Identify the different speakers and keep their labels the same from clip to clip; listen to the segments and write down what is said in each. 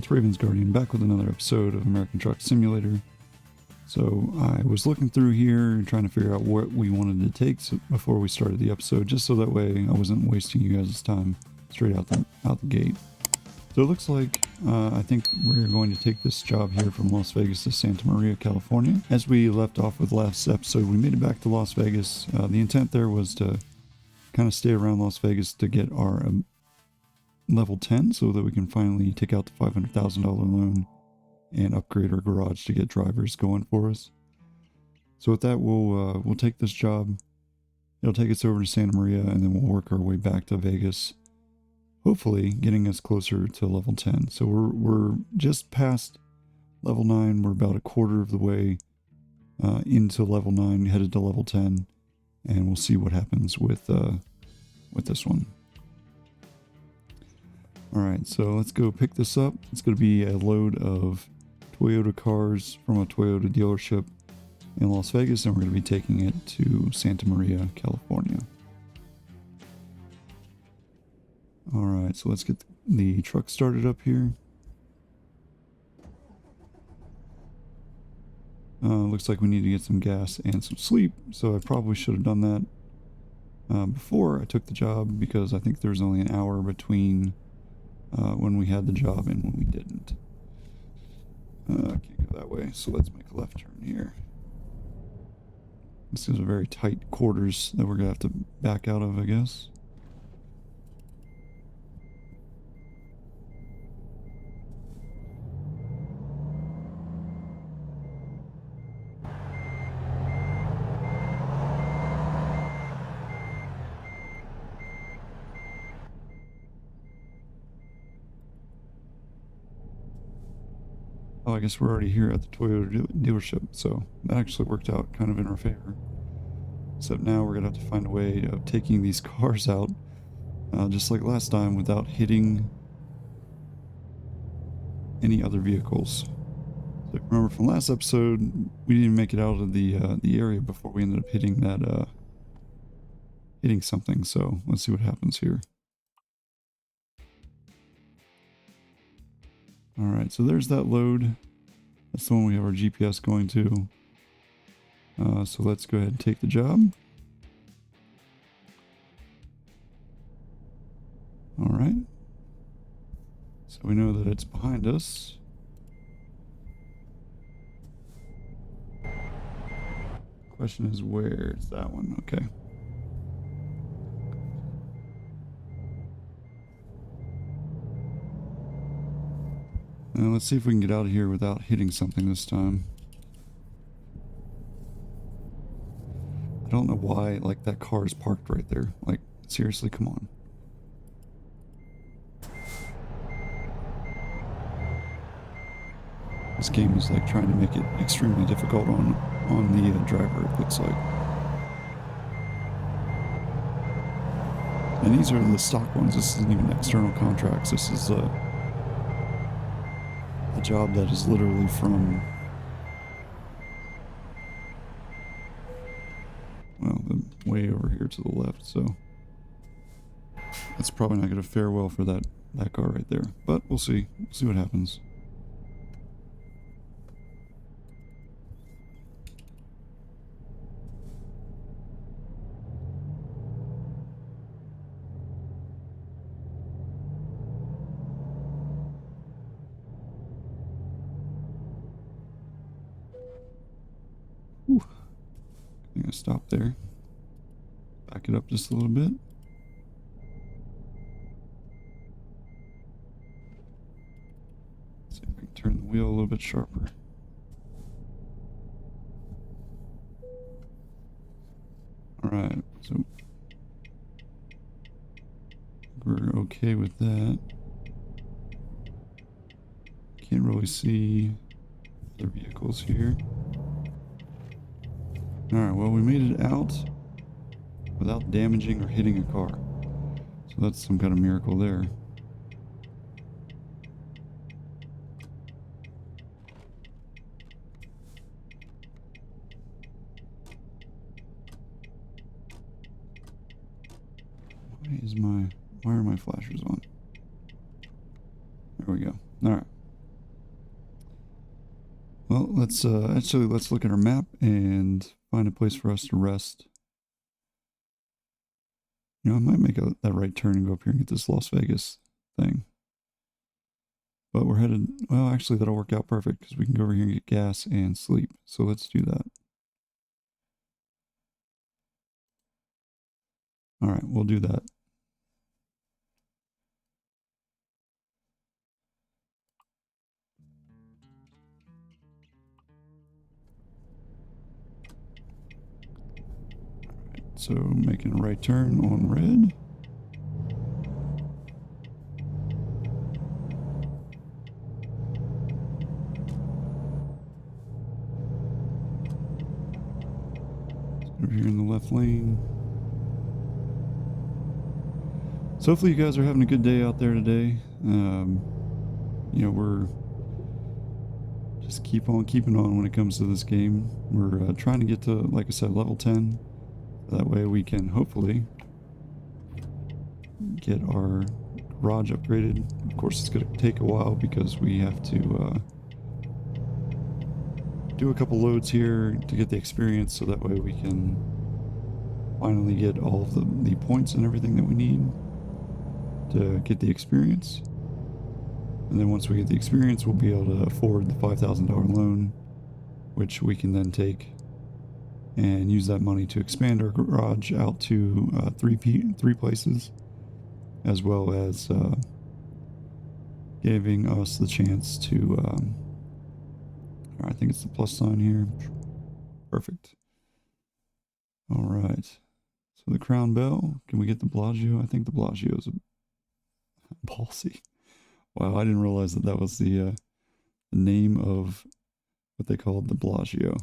Speaker 1: it's Ravens Guardian back with another episode of American Truck Simulator. So I was looking through here and trying to figure out what we wanted to take before we started the episode, just so that way I wasn't wasting you guys' time straight out the gate. So it looks like I think we're going to take this job here from Las Vegas to Santa Maria, California. As we left off with last episode, we made it back to Las Vegas. The intent there was to kind of stay around Las Vegas to get our level 10 so that we can finally take out the $500,000 loan and upgrade our garage to get drivers going for us. So with that, we'll take this job. It'll take us over to Santa Maria, and then we'll work our way back to Vegas, hopefully getting us closer to level 10. So we're just past level 9. We're about a quarter of the way into level 9, headed to level 10, and we'll see what happens with this one. Alright, so let's go pick this up. It's going to be a load of Toyota cars from a Toyota dealership in Las Vegas, and we're going to be taking it to Santa Maria, California. Alright, so let's get the truck started up here. Looks like we need to get some gas and some sleep, so I probably should have done that before I took the job, because I think there's only an hour between when we had the job and when we didn't. I can't go that way, so let's make a left turn here. This is a very tight quarters that we're gonna have to back out of, I guess. Oh, I guess we're already here at the Toyota dealership, so that actually worked out kind of in our favor. Except now we're going to have to find a way of taking these cars out, just like last time, without hitting any other vehicles. So remember from last episode, we didn't make it out of the area before we ended up hitting that, hitting something, so let's see what happens here. Alright, so there's that load. That's the one we have our GPS going to. So let's go ahead and take the job. Alright. So we know that it's behind us. Question is, where is that one? Okay. Now let's see if we can get out of here without hitting something this time. I don't know why, like, that car is parked right there. Like, seriously, come on. This game is, like, trying to make it extremely difficult on the driver, it looks like. And these are the stock ones. This isn't even external contracts. This is a job that is literally from, well, the way over here to the left, so that's probably not going to fare well for that car right there, but we'll see what happens. Whew. I'm gonna stop there. Back it up just a little bit. See if I can turn the wheel a little bit sharper. Alright, so we're okay with that. Can't really see other vehicles here. Alright, well, we made it out without damaging or hitting a car. So that's some kind of miracle there. Why are my flashers on? There we go. Alright. let's let's look at our map and find a place for us to rest. You know, I might make that right turn and go up here and get this Las Vegas thing. But we're headed, well, actually that'll work out perfect because we can go over here and get gas and sleep. So let's do that. All right, we'll do that. So making a right turn on red. Over here in the left lane. So hopefully you guys are having a good day out there today. You know, we're just keep on keeping on when it comes to this game. We're trying to get to, like I said, level 10. That way we can hopefully get our garage upgraded. Of course, it's going to take a while because we have to do a couple loads here to get the experience, so that way we can finally get all of the points and everything that we need to get the experience. And then once we get the experience, we'll be able to afford the $5,000 loan, which we can then take and use that money to expand our garage out to three places, as well as giving us the chance to I think it's the plus sign here. Perfect. All right. So the Crown Bell. Can we get the Bellagio? I think the Bellagio is a ballsy. Wow, I didn't realize that that was the name of what they called the Bellagio.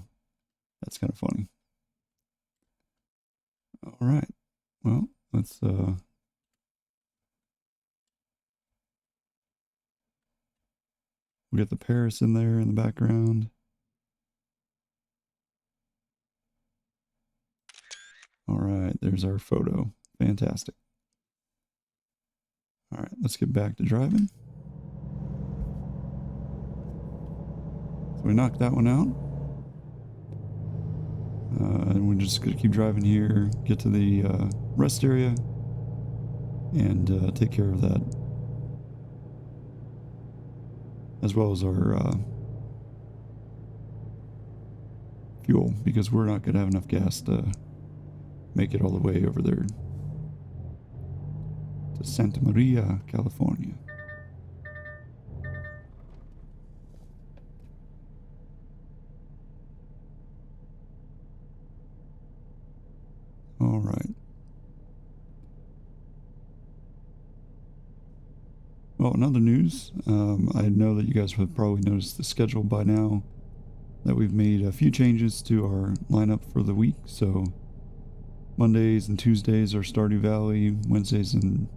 Speaker 1: That's kind of funny. All right. Well, let's we got the Paris in there in the background. All right, there's our photo. Fantastic. All right, let's get back to driving. So we knocked that one out. And we're just going to keep driving here, get to the rest area, and take care of that. As well as our fuel, because we're not going to have enough gas to make it all the way over there to Santa Maria, California. All right. Well, in other news, I know that you guys have probably noticed the schedule by now, that we've made a few changes to our lineup for the week. So Mondays and Tuesdays are Stardew Valley, Wednesdays and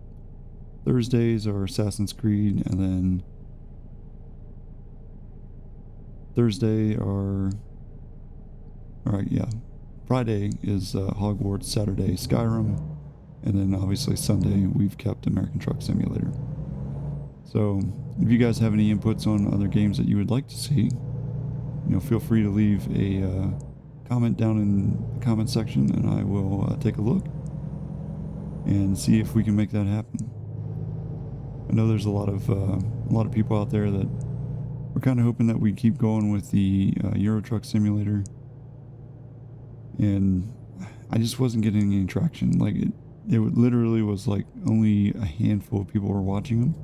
Speaker 1: Thursdays are Assassin's Creed, and then Thursday are... Alright, yeah. Friday is Hogwarts, Saturday Skyrim, and then obviously Sunday we've kept American Truck Simulator. So if you guys have any inputs on other games that you would like to see, you know, feel free to leave a comment down in the comment section, and I will take a look and see if we can make that happen. I know there's a lot of people out there that we're kind of hoping that we keep going with the Euro Truck Simulator, and I just wasn't getting any traction. Like it literally was like only a handful of people were watching them,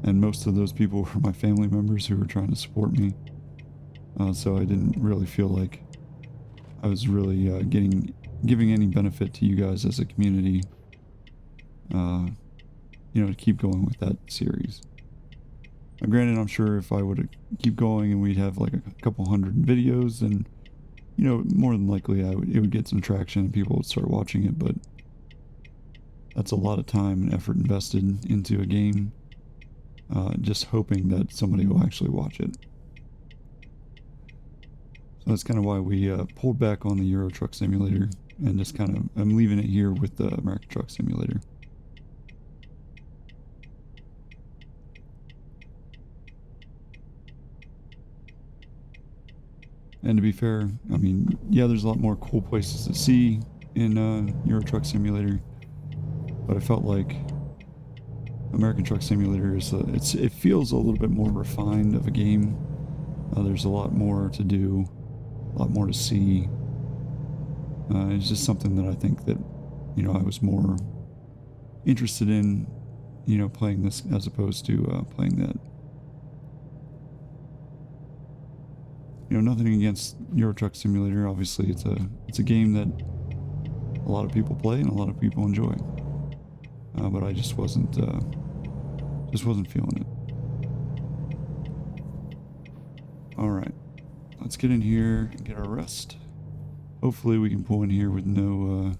Speaker 1: and most of those people were my family members who were trying to support me. So I didn't really feel like I was really giving any benefit to you guys as a community, you know, to keep going with that series. Now, granted, I'm sure if I would keep going and we'd have like a couple hundred videos, then, you know, more than likely it would get some traction and people would start watching it, but that's a lot of time and effort invested into a game, just hoping that somebody will actually watch it. So that's kind of why we pulled back on the Euro Truck Simulator, and just kind of, I'm leaving it here with the American Truck Simulator. And to be fair, I mean, yeah, there's a lot more cool places to see in Euro Truck Simulator, but I felt like American Truck Simulator is it feels a little bit more refined of a game. There's a lot more to do, a lot more to see. It's just something that I think that, you know, I was more interested in, you know, playing this as opposed to playing that. You know, nothing against Euro Truck Simulator. Obviously, it's a game that a lot of people play and a lot of people enjoy. But I just wasn't feeling it. All right, let's get in here and get our rest. Hopefully, we can pull in here with no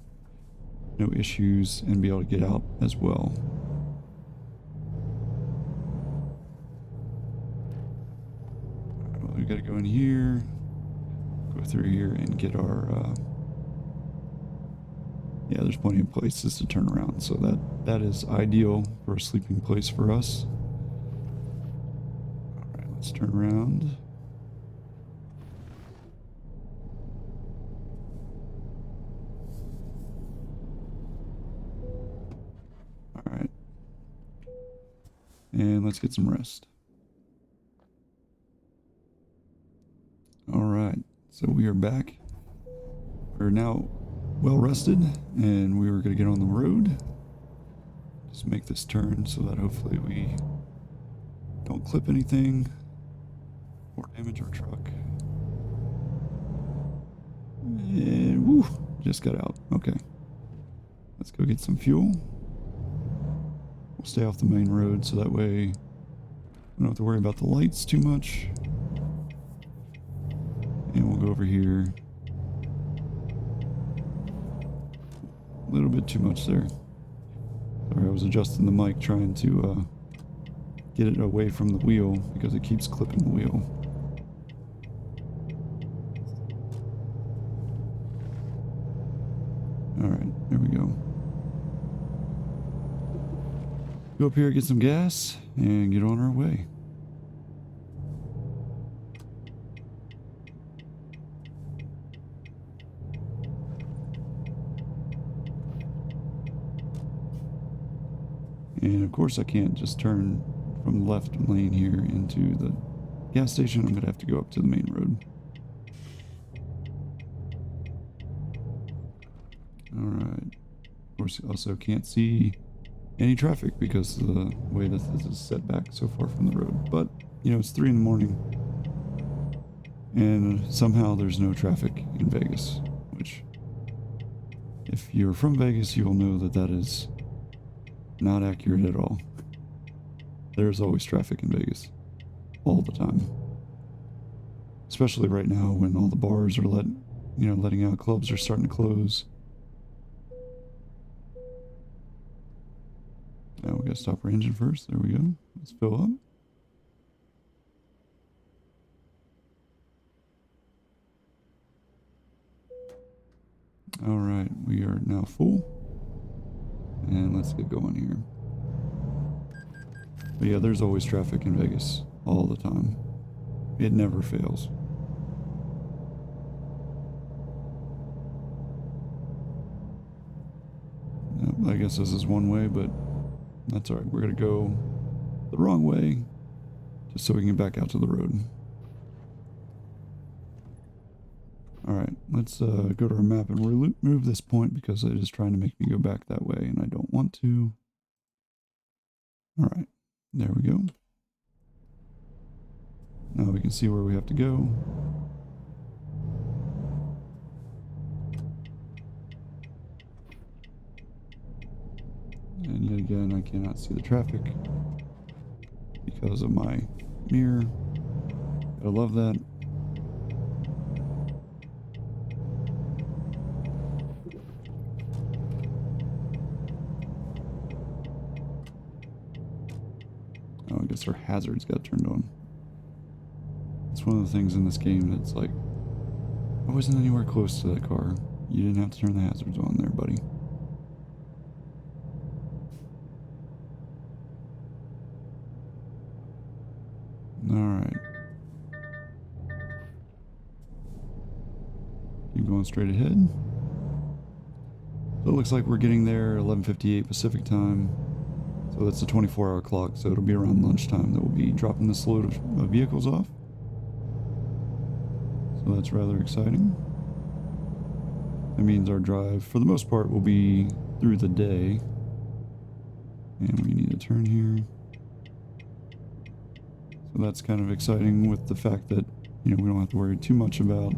Speaker 1: issues and be able to get out as well. Well, we got to go in here, go through here, and get our. Yeah, there's plenty of places to turn around, so that is ideal for a sleeping place for us. All right, let's turn around. All right, and let's get some rest. All right, so we are back. We're now well rested, and we were going to get on the road. Just make this turn so that hopefully we don't clip anything or damage our truck. And woo, just got out. Okay, let's go get some fuel. We'll stay off the main road so that way we don't have to worry about the lights too much. And we'll go over here. A little bit too much there. Sorry, I was adjusting the mic trying to get it away from the wheel because it keeps clipping the wheel. Alright, there we go. Go up here, get some gas, and get on our way. And of course I can't just turn from the left lane here into the gas station. I'm going to have to go up to the main road. Alright. Of course you also can't see any traffic because of the way that this is set back so far from the road. But, you know, it's 3 in the morning. And somehow there's no traffic in Vegas. Which, if you're from Vegas, you'll know that that is not accurate at all. There's always traffic in Vegas. All the time. Especially right now when all the bars are letting out, clubs are starting to close. Now we gotta stop our engine first. There we go. Let's fill up. Alright, we are now full. And let's get going here. But yeah, there's always traffic in Vegas. All the time. It never fails. I guess this is one way, but that's alright. We're going to go the wrong way just so we can get back out to the road. Alright, let's go to our map and remove this point because it is trying to make me go back that way and I don't want to. Alright, there we go. Now we can see where we have to go. And yet again, I cannot see the traffic because of my mirror. I love that. Oh, I guess our hazards got turned on. It's one of the things in this game that's like, I wasn't anywhere close to that car. You didn't have to turn the hazards on there, buddy. Alright. going straight ahead. So it looks like we're getting there 11:58 Pacific time. So that's a 24-hour clock, so it'll be around lunchtime that we'll be dropping this load of vehicles off. So that's rather exciting. That means our drive, for the most part, will be through the day. And we need to turn here. So that's kind of exciting with the fact that, you know, we don't have to worry too much about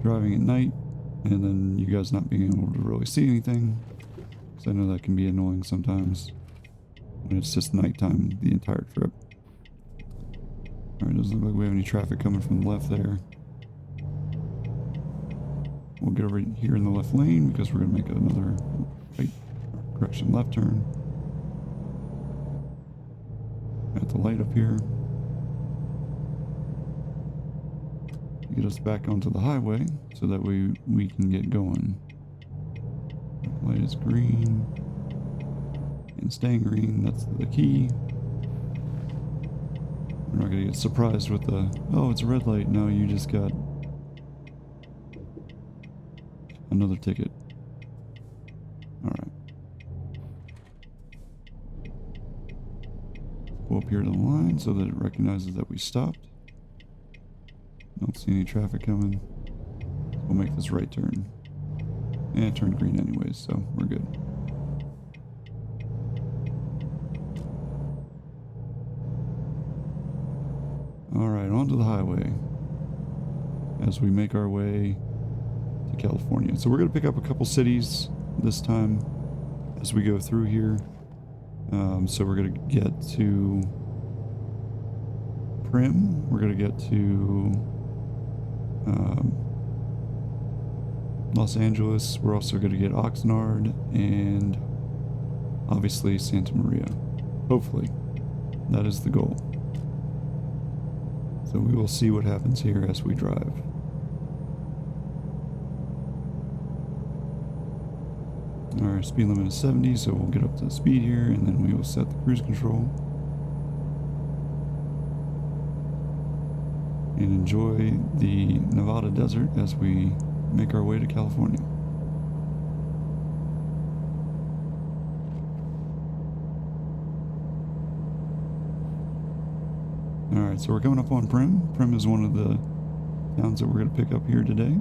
Speaker 1: driving at night and then you guys not being able to really see anything. Because I know that can be annoying sometimes when it's just nighttime the entire trip. Alright, doesn't look like we have any traffic coming from the left there. We'll get over here in the left lane because we're going to make another left turn. At the light up here. Get us back onto the highway so that we can get going. Light is green. And staying green, that's the key. We're not going to get surprised with the, oh, it's a red light. No, you just got another ticket. Alright. Go up here to the line so that it recognizes that we stopped. Don't see any traffic coming. We'll make this right turn. And it turned green anyways, so we're good. Alright, onto the highway as we make our way to California. So we're going to pick up a couple cities this time as we go through here. So we're going to get to Primm. We're going to get to Los Angeles. We're also going to get Oxnard and obviously Santa Maria. Hopefully. That is the goal. So we will see what happens here as we drive. Our speed limit is 70, so we'll get up to speed here and then we will set the cruise control. And enjoy the Nevada desert as we make our way to California. Alright, so we're coming up on Primm. Primm is one of the towns that we're going to pick up here today.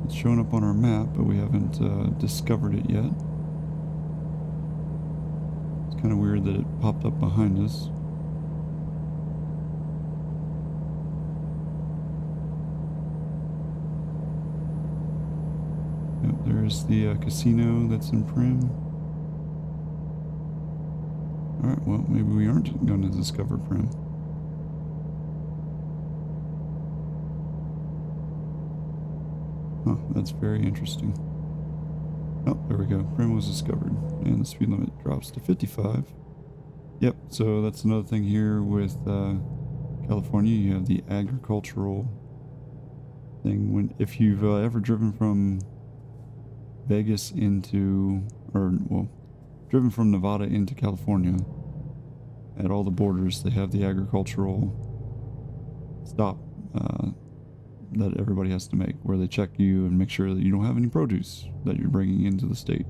Speaker 1: It's showing up on our map, but we haven't discovered it yet. It's kind of weird that it popped up behind us. Yep, there's the casino that's in Primm. Alright, well, maybe we aren't going to discover Primm. Huh, that's very interesting. Oh, there we go. Primm was discovered. And the speed limit drops to 55. Yep, so that's another thing here with California. You have the agricultural thing. If you've ever driven from Vegas into, driven from Nevada into California, at all the borders, they have the agricultural stop that everybody has to make, where they check you and make sure that you don't have any produce that you're bringing into the state.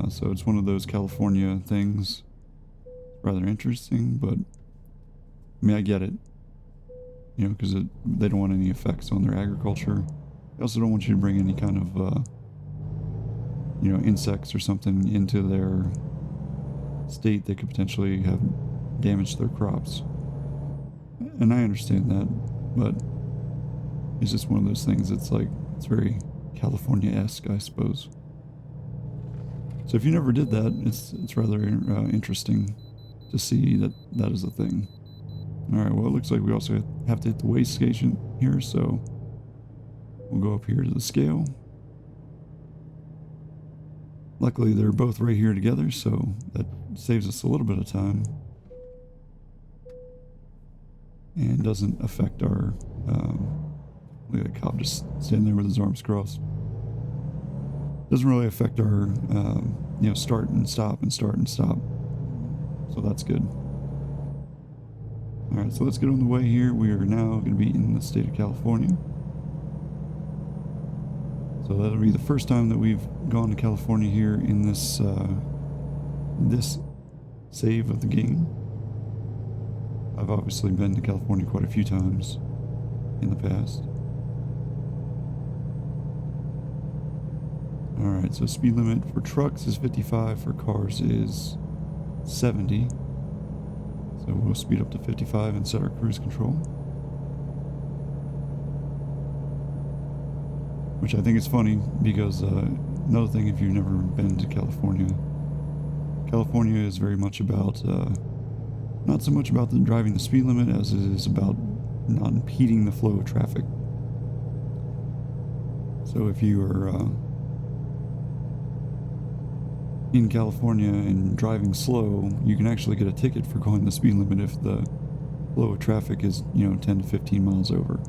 Speaker 1: So it's one of those California things. Rather interesting, but I mean, I get it, you know, because they don't want any effects on their agriculture. They also don't want you to bring any kind of, you know, insects or something into their state that could potentially have damaged their crops. And I understand that, but it's just one of those things. It's like, it's very California-esque, I suppose. So if you never did that, it's rather interesting to see that that is a thing. Alright, well, it looks like we also have to hit the weigh station here, so we'll go up here to the scale. Luckily, they're both right here together, so that saves us a little bit of time. And doesn't affect our... look at the cop just standing there with his arms crossed. doesn't really affect our, start and stop and start and stop. So that's good. All right, so let's get on the way here. We are now going to be in the state of California. So that'll be the first time that we've gone to California here in this save of the game. I've obviously been to California quite a few times in the past. Alright, so speed limit for trucks is 55, for cars is 70. So we'll speed up to 55 and set our cruise control. Which I think is funny because another thing, if you've never been to California, California is very much about, not so much about the driving the speed limit as it is about not impeding the flow of traffic. So if you are in California and driving slow, you can actually get a ticket for going the speed limit if the flow of traffic is, 10 to 15 miles over.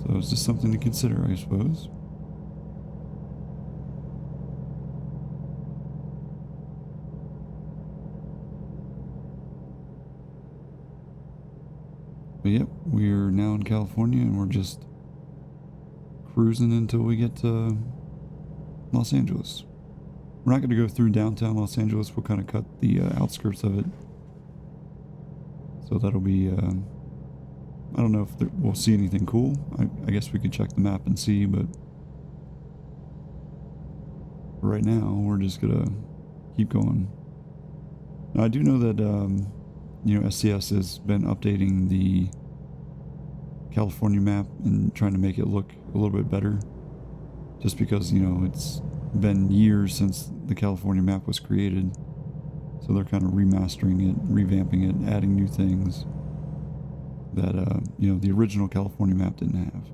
Speaker 1: So it's just something to consider, I suppose. But yep, we're now in California and we're just cruising until we get to Los Angeles. We're not going to go through downtown Los Angeles. We'll kind of cut the outskirts of it. So that'll be, I don't know if we'll see anything cool. I guess we could check the map and see, but right now we're just going to keep going. Now, I do know that, SCS has been updating the California map and trying to make it look a little bit better. Just because, it's been years since the California map was created. So they're kind of remastering it, revamping it, adding new things that, the original California map didn't have.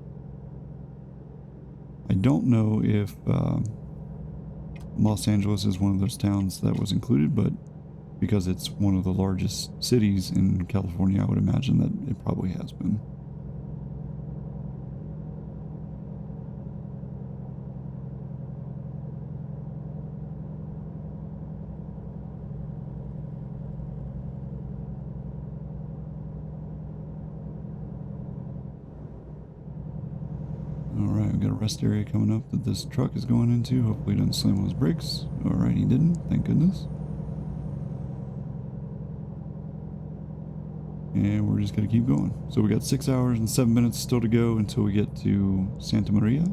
Speaker 1: I don't know if Los Angeles is one of those towns that was included, but because it's one of the largest cities in California, I would imagine that it probably has been. Alright, we've got a rest area coming up that this truck is going into. Hopefully he doesn't slam on his brakes. Alright, he didn't. Thank goodness. And we're just going to keep going. So we got 6 hours and 7 minutes still to go until we get to Santa Maria.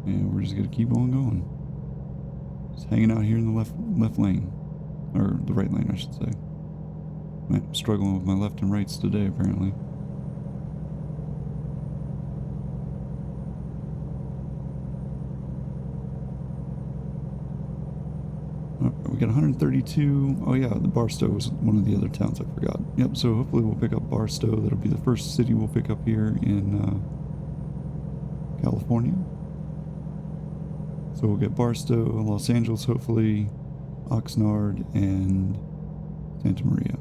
Speaker 1: And we're just going to keep on going. Just hanging out here in the left lane. Or the right lane, I should say. I'm struggling with my left and rights today, apparently. We got 132. Oh yeah, the Barstow was one of the other towns I forgot. Yep, so hopefully we'll pick up Barstow. That'll be the first city we'll pick up here in California. So we'll get Barstow, Los Angeles hopefully, Oxnard, and Santa Maria.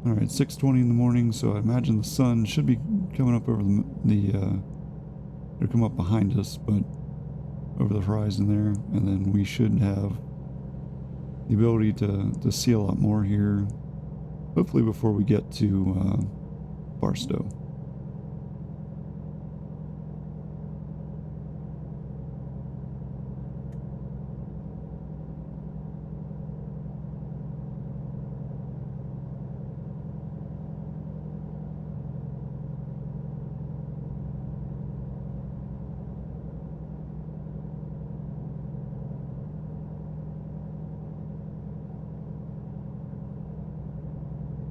Speaker 1: Alright, 6:20 in the morning, so I imagine the sun should be coming up over it'll come up behind us, but over the horizon there, and then we should have the ability to see a lot more here, hopefully before we get to Barstow.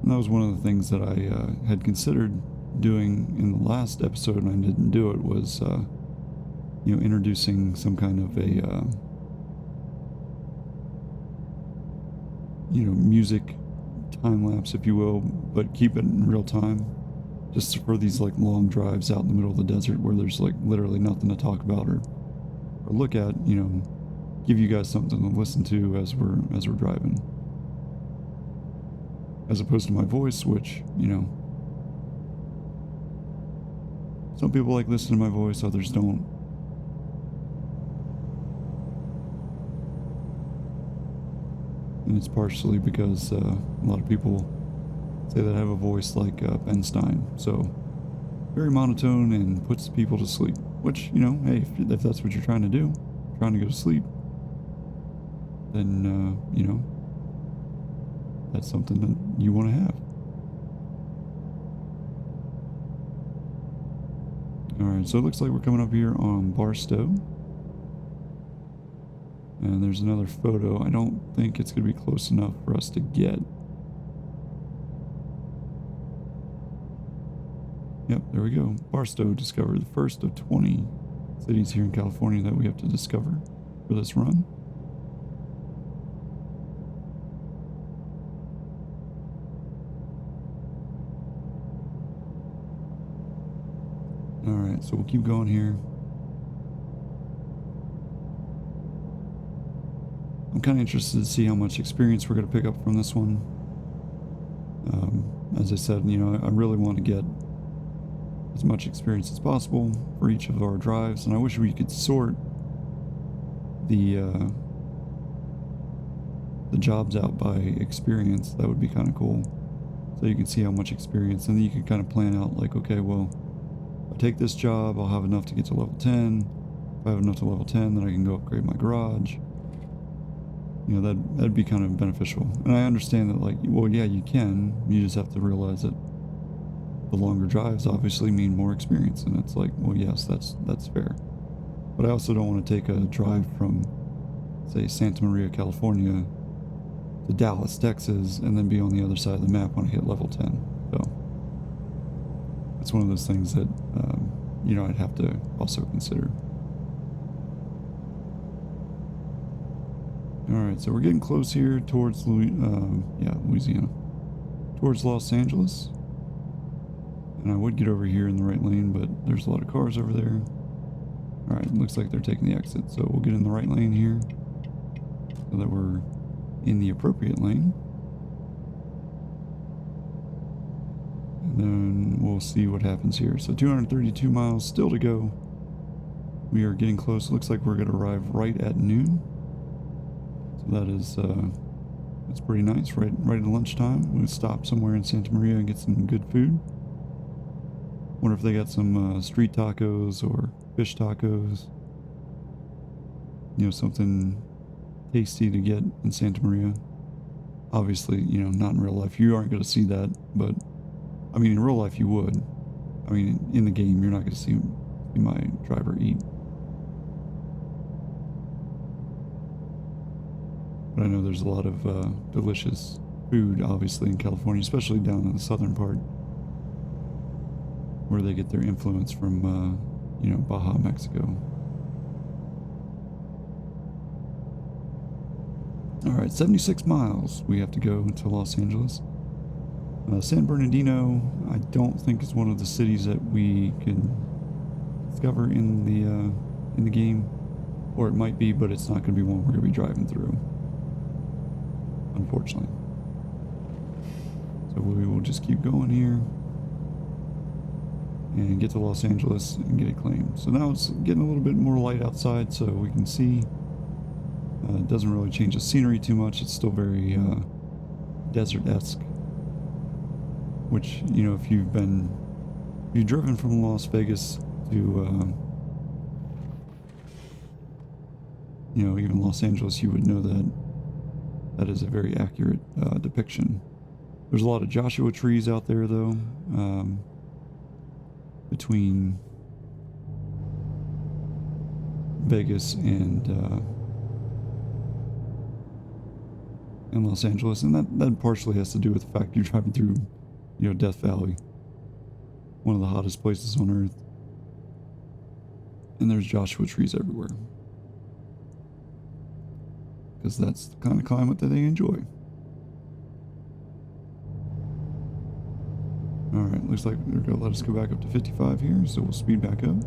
Speaker 1: And that was one of the things that I had considered doing in the last episode, and I didn't do it, was, introducing some kind of a, music time-lapse, if you will, but keep it in real time. Just for these, long drives out in the middle of the desert where there's, literally nothing to talk about or look at, give you guys something to listen to as we're driving, as opposed to my voice, which, you know, some people like listening to my voice, others don't. And it's partially because a lot of people say that I have a voice like Ben Stein, so very monotone and puts people to sleep. Which, you know, hey, if that's what you're trying to do, trying to go to sleep, then you know, that's something that you want to have. Alright, so it looks like we're coming up here on Barstow. And there's another photo. I don't think it's going to be close enough for us to get. Yep, there we go. Barstow discovered the first of 20 cities here in California that we have to discover for this run. Alright, so we'll keep going here. I'm kind of interested to see how much experience we're going to pick up from this one. As I said, you know, I really want to get as much experience as possible for each of our drives, and I wish we could sort the jobs out by experience. That would be kind of cool. So you can see how much experience, and then you can kind of plan out like, okay, well, if I take this job, I'll have enough to get to level 10. If I have enough to level 10, then I can go upgrade my garage. You know, that'd be kind of beneficial. And I understand that, like, well, yeah, you can. You just have to realize that the longer drives obviously mean more experience. And it's like, well, yes, that's fair. But I also don't want to take a drive from, say, Santa Maria, California to Dallas, Texas, and then be on the other side of the map when I hit level 10. So it's one of those things that, you know, I'd have to also consider. Alright, so we're getting close here towards Louisiana. Towards Los Angeles. And I would get over here in the right lane, but there's a lot of cars over there. Alright, looks like they're taking the exit, so we'll get in the right lane here. So that we're in the appropriate lane. And then we'll see what happens here. So 232 miles still to go. We are getting close. Looks like we're going to arrive right at noon. That is, that's pretty nice. Right at lunchtime, we'll stop somewhere in Santa Maria and get some good food. Wonder if they got some street tacos or fish tacos. You know, something tasty to get in Santa Maria. Obviously, you know, not in real life. You aren't going to see that, but I mean, in real life, you would. I mean, in the game, you're not going to see my driver eat. But I know there's a lot of delicious food, obviously, in California, especially down in the southern part, where they get their influence from, you know, Baja, Mexico. Alright, 76 miles we have to go to Los Angeles. San Bernardino, I don't think is one of the cities that we can discover in the game. Or it might be, but it's not going to be one we're going to be driving through. Unfortunately. So we will just keep going here and get to Los Angeles and get it claimed. So now it's getting a little bit more light outside, so we can see. It doesn't really change the scenery too much. It's still very desert-esque. Which, you know, if you've driven from Las Vegas to, you know, even Los Angeles, you would know that that is a very accurate depiction. There's a lot of Joshua trees out there, though, between Vegas and Los Angeles, and that partially has to do with the fact you're driving through, you know, Death Valley, one of the hottest places on Earth, and there's Joshua trees everywhere. Because that's the kind of climate that they enjoy. Alright, looks like they're going to let us go back up to 55 here, so we'll speed back up.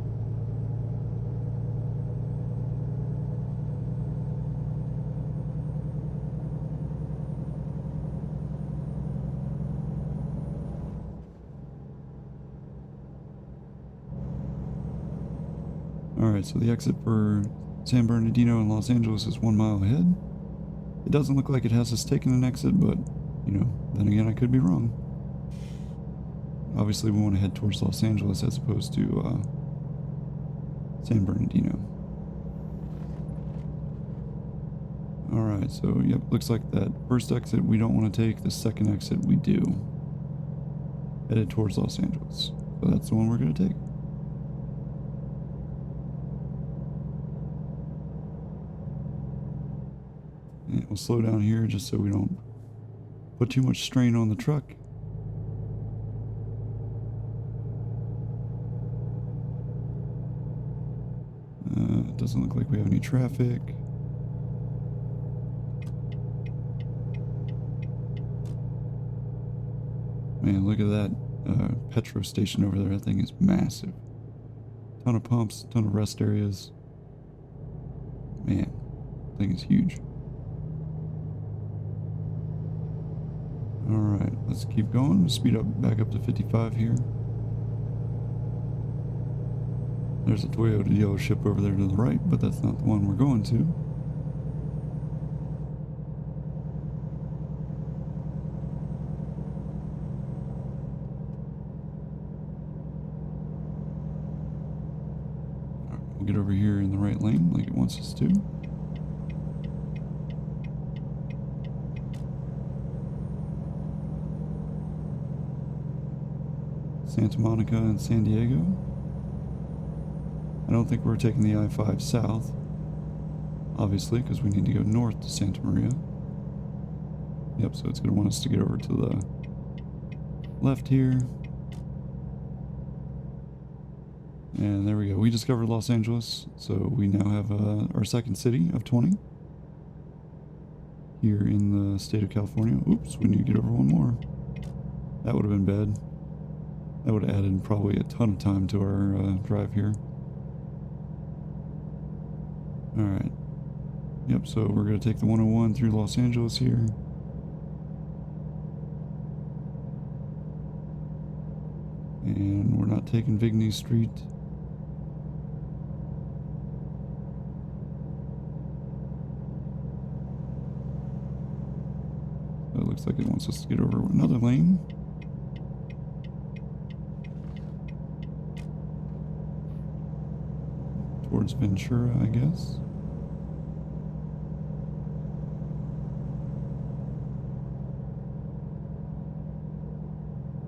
Speaker 1: Alright, so the exit for San Bernardino and Los Angeles is 1 mile ahead. It doesn't look like it has us taking an exit, but, you know, then again, I could be wrong. Obviously, we want to head towards Los Angeles as opposed to San Bernardino. Alright, so, yep, looks like that first exit we don't want to take. The second exit we do. Headed towards Los Angeles. So that's the one we're going to take. And we'll slow down here just so we don't put too much strain on the truck. It doesn't look like we have any traffic. Man, look at that Petro station over there. That thing is massive. Ton of pumps, ton of rest areas. Man, that thing is huge. Alright, let's keep going. We'll speed up back up to 55 here. There's a Toyota dealership over there to the right, but that's not the one we're going to. Alright, we'll get over here in the right lane like it wants us to. Santa Monica and San Diego. I don't think we're taking the I-5 south, obviously, because we need to go north to Santa Maria. Yep, so it's going to want us to get over to the left here. And there we go. We discovered Los Angeles, so we now have our second city of 20 here in the state of California. Oops, we need to get over one more. That would have been bad. That would have added probably a ton of time to our drive here. Alright. Yep, so we're going to take the 101 through Los Angeles here. And we're not taking Vigny Street. So it looks like it wants us to get over another lane. Towards Ventura, I guess.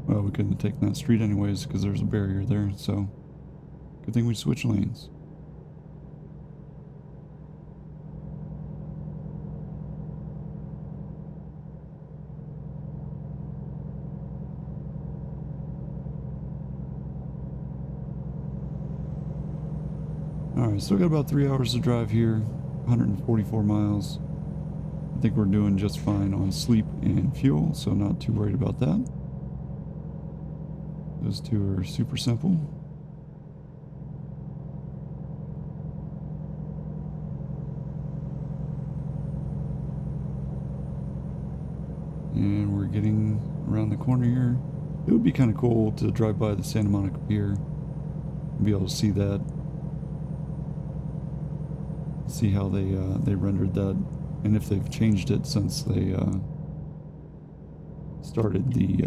Speaker 1: Well, we couldn't have taken that street anyways because there's a barrier there, so good thing we switched lanes. Alright, still got about 3 hours to drive here, 144 miles. I think we're doing just fine on sleep and fuel, so not too worried about that. Those two are super simple. And we're getting around the corner here. It would be kind of cool to drive by the Santa Monica Pier and be able to see that. See how they rendered that, and if they've changed it since they started the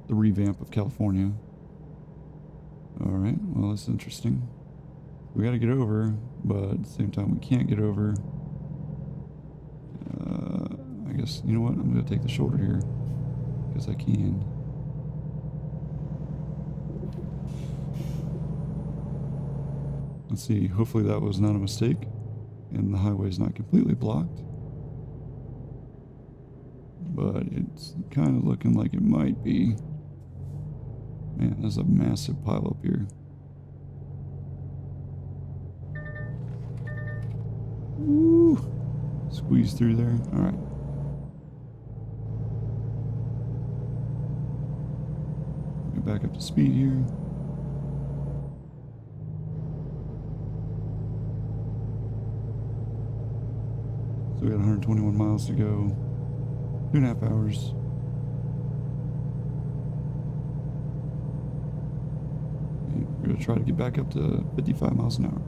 Speaker 1: revamp of California. All right, well, that's interesting. We got to get over, but at the same time we can't get over. I guess, you know what, I'm gonna take the shoulder here because I can. Let's see, hopefully that was not a mistake and the highway is not completely blocked. But it's kind of looking like it might be. Man, there's a massive pile up here. Woo! Squeeze through there. Alright. Get back up to speed here. So we got 121 miles to go. 2.5 hours. We're going to try to get back up to 55 miles an hour.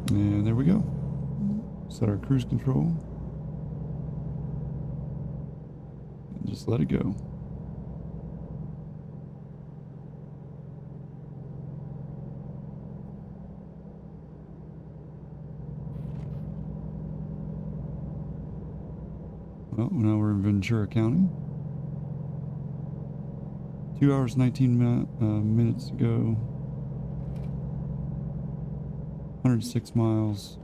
Speaker 1: And there we go. Set our cruise control. And just let it go. Well, now we're in Ventura County. 2 hours, 19 minutes to go. 106 miles.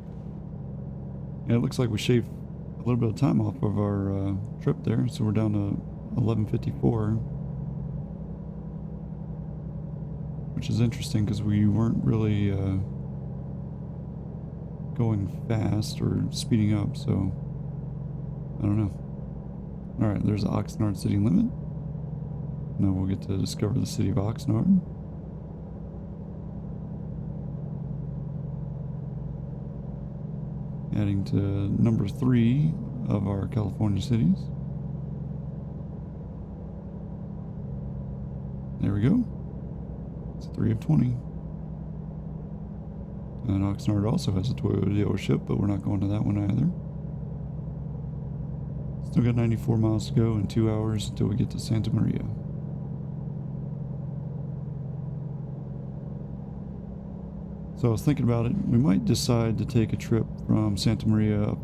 Speaker 1: Yeah, it looks like we shaved a little bit of time off of our trip there, so we're down to 11:54, which is interesting because we weren't really going fast or speeding up, so I don't know. Alright, there's the Oxnard city limit. Now we'll get to discover the city of Oxnard. Adding to number 3 of our California cities. There we go. It's 3 of 20. And Oxnard also has a Toyota dealership, but we're not going to that one either. Still got 94 miles to go and 2 hours until we get to Santa Maria. So I was thinking about it. We might decide to take a trip from Santa Maria up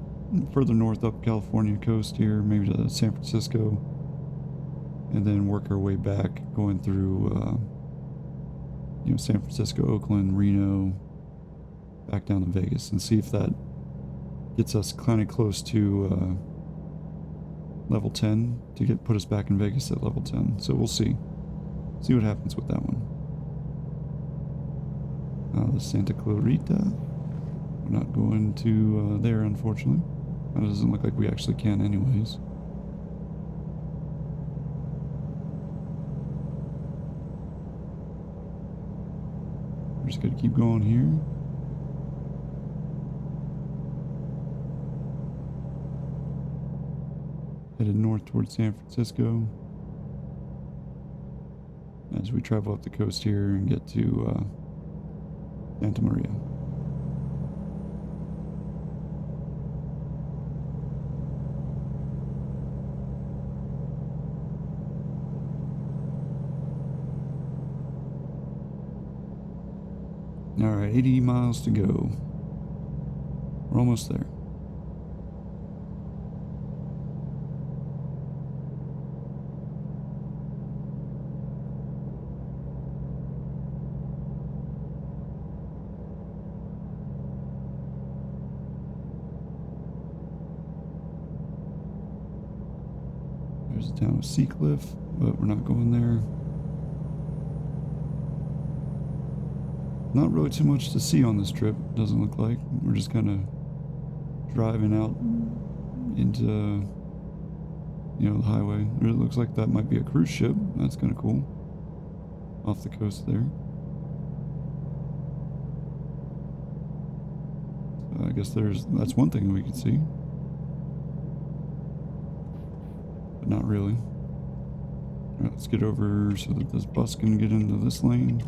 Speaker 1: further north up California coast here, maybe to San Francisco, and then work our way back going through, San Francisco, Oakland, Reno, back down to Vegas, and see if that gets us kind of close to level 10 to put us back in Vegas at level 10. So we'll see what happens with that one. The Santa Clarita. We're not going to there, unfortunately. That doesn't look like we actually can anyways. We're just going to keep going here. Headed north towards San Francisco as we travel up the coast here and get to Santa Maria. All right, 80 miles to go. We're almost there. There's the town of Seacliff, but we're not going there. Not really too much to see on this trip, doesn't look like. We're just kind of driving out into, the highway. It looks like that might be a cruise ship. That's kind of cool. Off the coast there. So I guess that's one thing we can see. But not really. All right, let's get over so that this bus can get into this lane.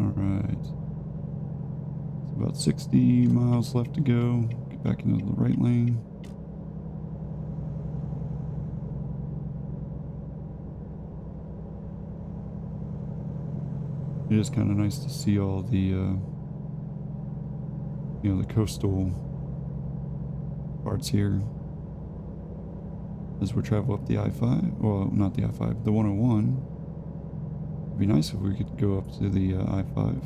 Speaker 1: Alright. It's about 60 miles left to go. Get back into the right lane. It is kind of nice to see all the, the coastal parts here as we travel up the I-5. Well, not the I-5, the 101. It'd be nice if we could go up to the I-5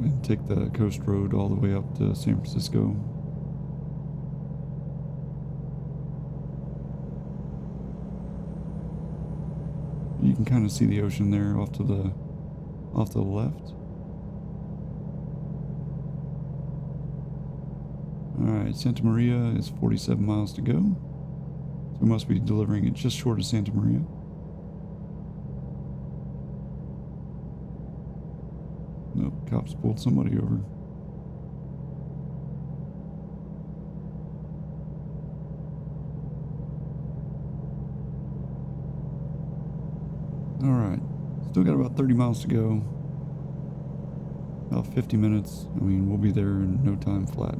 Speaker 1: and take the coast road all the way up to San Francisco. you can kind of see the ocean there off to the left. Alright, Santa Maria is 47 miles to go. So we must be delivering it just short of Santa Maria. Nope, cops pulled somebody over. Alright, still got about 30 miles to go. About 50 minutes. I mean, we'll be there in no time flat.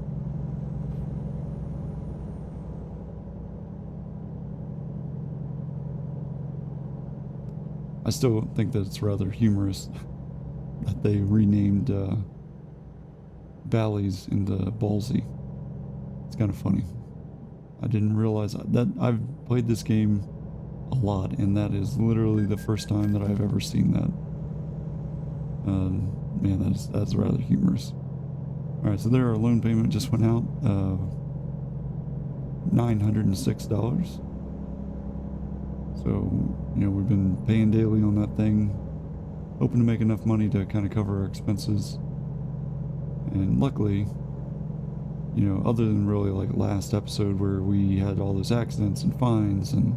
Speaker 1: I still think that it's rather humorous that they renamed Bally's into Ballsy. It's kind of funny. I didn't realize that. I've played this game a lot, and that is literally the first time that I've ever seen that. Man, that's rather humorous. Alright, so there our loan payment just went out. $906. So, you know, we've been paying daily on that thing, hoping to make enough money to kind of cover our expenses. And luckily, you know, other than really like last episode where we had all those accidents and fines and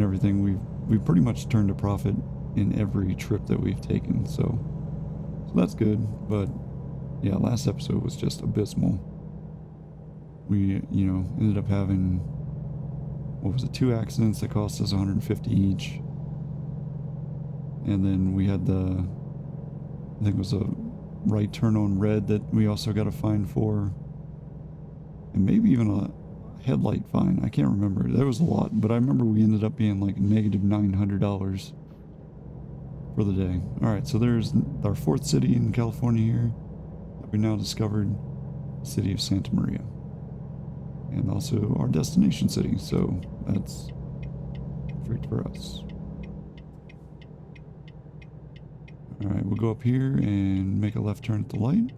Speaker 1: everything, we've pretty much turned a profit in every trip that we've taken. So that's good. But yeah, last episode was just abysmal. We, you know, ended up having, what was it, 2 accidents that cost us $150 each. And then we had I think it was a right turn on red that we also got a fine for. And maybe even a headlight fine. I can't remember. There was a lot, but I remember we ended up being like negative $900 for the day. Alright, so there's our 4th city in California here that we now discovered, the city of Santa Maria. And also our destination city, so that's perfect for us. Alright, we'll go up here and make a left turn at the light.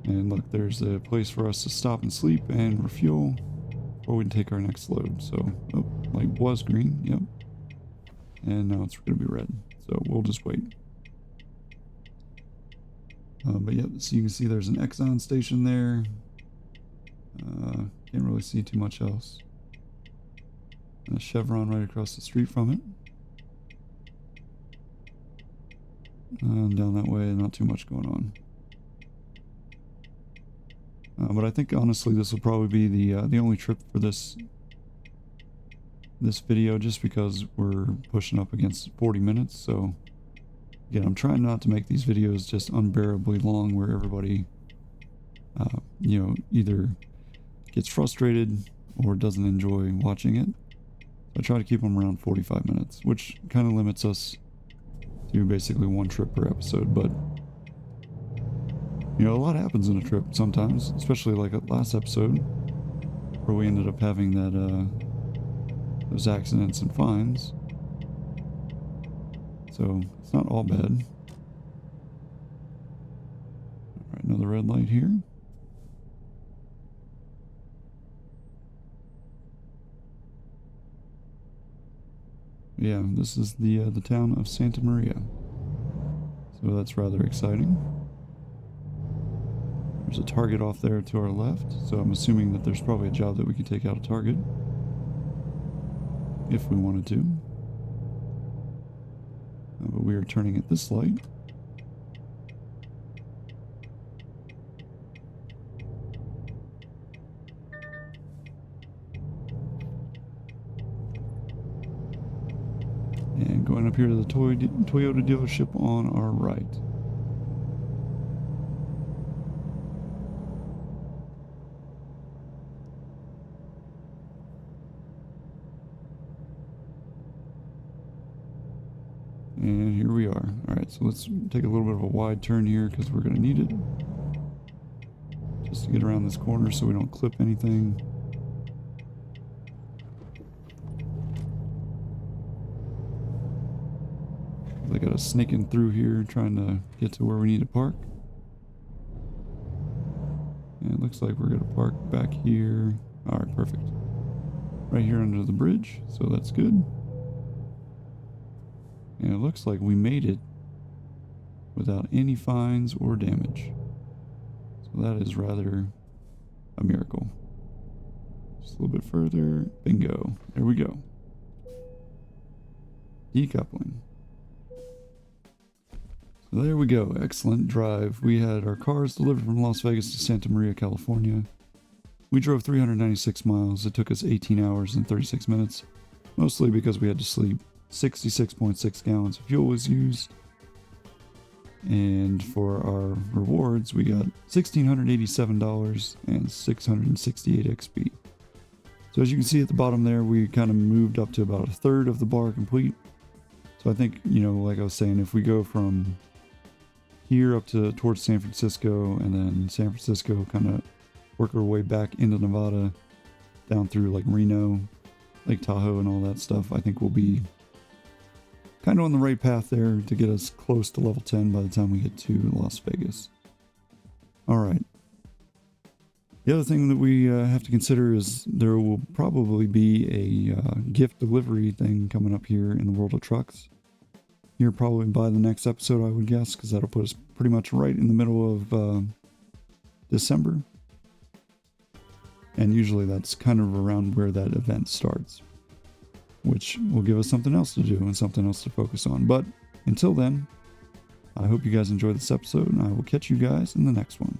Speaker 1: And look, there's a place for us to stop and sleep and refuel before we can take our next load. So, oh, light was green, yep. And now it's going to be red, so we'll just wait. But yeah, so you can see there's an Exxon station there. Can't really see too much else. And a Chevron right across the street from it. And down that way, not too much going on. But I think honestly this will probably be the only trip for this video, just because we're pushing up against 40 minutes. So again, I'm trying not to make these videos just unbearably long where everybody you know, either gets frustrated or doesn't enjoy watching it. I try to keep them around 45 minutes, which kind of limits us to basically 1 trip per episode. But you know, a lot happens in a trip sometimes, especially like last episode where we ended up having that those accidents and fines. So it's not all bad. Alright, another red light here. Yeah, this is the town of Santa Maria. So that's rather exciting. There's a target off there to our left, so I'm assuming that there's probably a job that we can take out a target if we wanted to. But we are turning at this light. And going up here to the Toyota dealership on our right. And here we are. Alright, so let's take a little bit of a wide turn here because we're going to need it. Just to get around this corner so we don't clip anything. I got us sneaking through here trying to get to where we need to park. And it looks like we're going to park back here. Alright, perfect. right here under the bridge, so that's good. And it looks like we made it without any fines or damage. So that is rather a miracle. Just a little bit further. Bingo. There we go. Decoupling. So there we go. Excellent drive. We had our cars delivered from Las Vegas to Santa Maria, California. We drove 396 miles. It took us 18 hours and 36 minutes. Mostly because we had to sleep. 66.6 gallons of fuel was used. And for our rewards, we got $1,687 and 668 XP. So as you can see at the bottom there, we kind of moved up to about a third of the bar complete. So I think, like I was saying, if we go from here up to towards San Francisco, and then San Francisco, kind of work our way back into Nevada, down through like Reno, Lake Tahoe and all that stuff, I think we'll be kind of on the right path there to get us close to level 10 by the time we get to Las Vegas. Alright. The other thing that we have to consider is there will probably be a gift delivery thing coming up here in the World of Trucks. Here probably by the next episode, I would guess, because that'll put us pretty much right in the middle of December. And usually that's kind of around where that event starts, which will give us something else to do and something else to focus on. But until then, I hope you guys enjoyed this episode, and I will catch you guys in the next one.